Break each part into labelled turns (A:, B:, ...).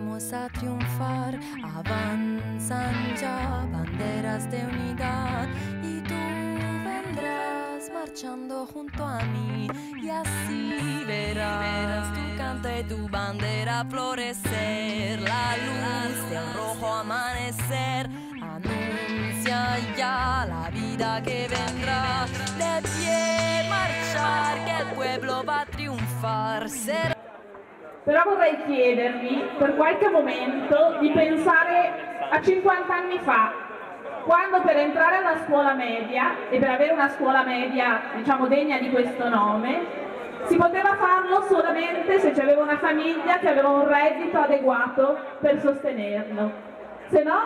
A: vamos a triunfar, avanzan ya banderas de unidad y tú vendrás marchando junto a mí y así verás tu canto y tu bandera florecer, la luz del rojo amanecer anuncia ya la vida que vendrà, de pie marchar que el pueblo va a triunfar.
B: Però vorrei chiedervi per qualche momento di pensare a 50 anni fa, quando per entrare a una scuola media, e per avere una scuola media diciamo degna di questo nome, si poteva farlo solamente se c'aveva una famiglia che aveva un reddito adeguato per sostenerlo, se no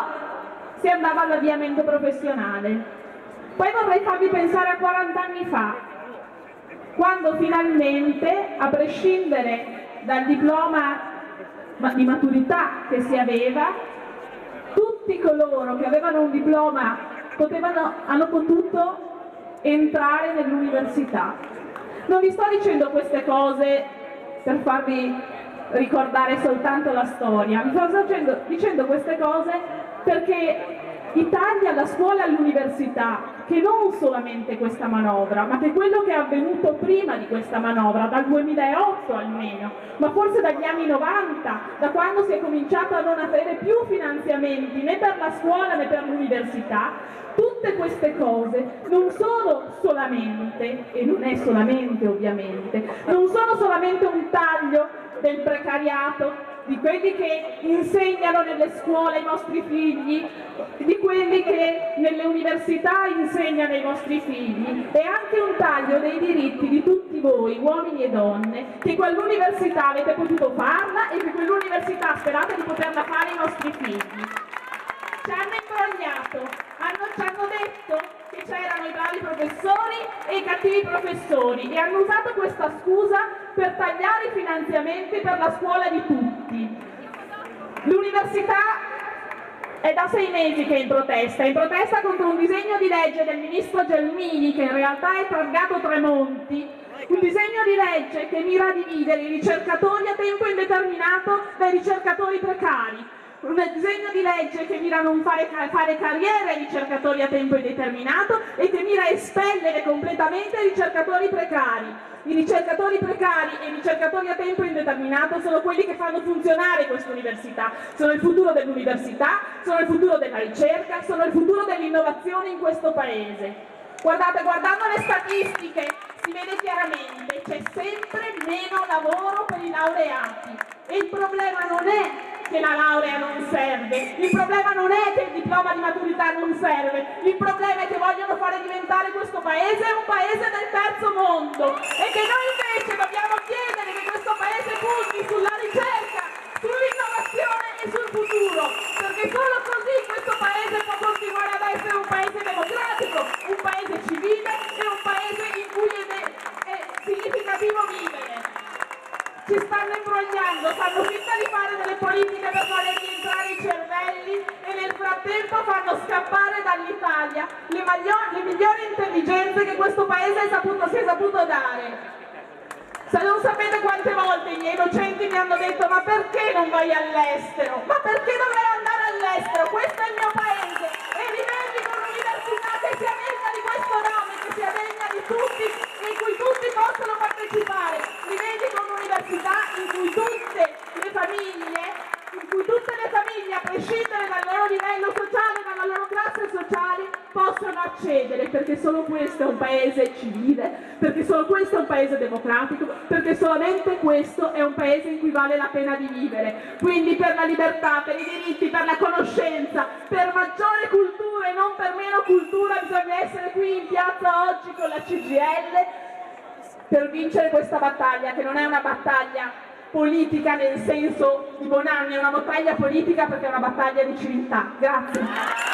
B: si andava all'avviamento professionale. Poi vorrei farvi pensare a 40 anni fa, quando finalmente, a prescindere dal diploma di maturità che si aveva, tutti coloro che avevano un diploma hanno potuto entrare nell'università. Non vi sto dicendo queste cose per farvi ricordare soltanto la storia, vi sto dicendo queste cose perché i tagli alla scuola e all'università, che non solamente questa manovra, ma che quello che è avvenuto prima di questa manovra, dal 2008 almeno, ma forse dagli anni 90, da quando si è cominciato a non avere più finanziamenti né per la scuola né per l'università, tutte queste cose non sono solamente, e non è solamente ovviamente, non sono solamente un taglio del precariato, di quelli che insegnano nelle scuole ai nostri figli, di quelli che nelle università insegnano ai vostri figli, è anche un taglio dei diritti di tutti voi, uomini e donne, che quell'università avete potuto farla e che quell'università sperate di poterla fare ai vostri figli. Ci hanno imbrogliato, ci hanno detto che c'erano i bravi professori e i cattivi professori e hanno usato questa scusa per tagliare i finanziamenti per la scuola di tutti. L'università è da 6 mesi che è in protesta contro un disegno di legge del ministro Gelmini, che in realtà è targato Tremonti, un disegno di legge che mira a dividere i ricercatori a tempo indeterminato dai ricercatori precari. Un disegno di legge che mira a non fare carriera ai ricercatori a tempo indeterminato e che mira a espellere completamente i ricercatori precari. I ricercatori precari e i ricercatori a tempo indeterminato sono quelli che fanno funzionare questa università, sono il futuro dell'università, sono il futuro della ricerca, sono il futuro dell'innovazione in questo paese. Guardate, guardando le statistiche si vede chiaramente, c'è sempre meno lavoro per i laureati e il problema non è che la laurea non serve, il problema non è che il diploma di maturità non serve, il problema è che vogliono fare diventare questo paese un paese del terzo mondo e che noi invece dobbiamo chiedere che questo paese punti sulla ricerca, sull'innovazione e sul futuro, perché solo così questo paese può continuare ad essere un paese democratico, un paese civile e un paese in cui è significativo vivere. Ci stanno imbrogliando, fanno finta di fare delle politiche per fare rientrare i cervelli e nel frattempo fanno scappare dall'Italia le migliori intelligenze che questo paese si è saputo dare. Se non sapete quante volte i miei docenti mi hanno detto ma perché non vai all'estero? Ma perché dovrei andare all'estero? Questo è il mio paese e rivendico un'università che sia degna di questo nome, che sia degna di tutti e in cui tutti possano partecipare. Rivendico un'università in cui tutte le famiglie, a prescindere dal loro livello sociale, dalla loro classe sociale, possono accedere, perché solo questo è un paese civile, perché solo questo è un paese democratico, perché solamente questo è un paese in cui vale la pena di vivere. Quindi per la libertà, per i diritti, per la conoscenza, per maggiore cultura e non per meno cultura bisogna essere qui in piazza oggi con la CGIL per vincere questa battaglia, che non è una battaglia politica nel senso di Bonanni, è una battaglia politica perché è una battaglia di civiltà. Grazie.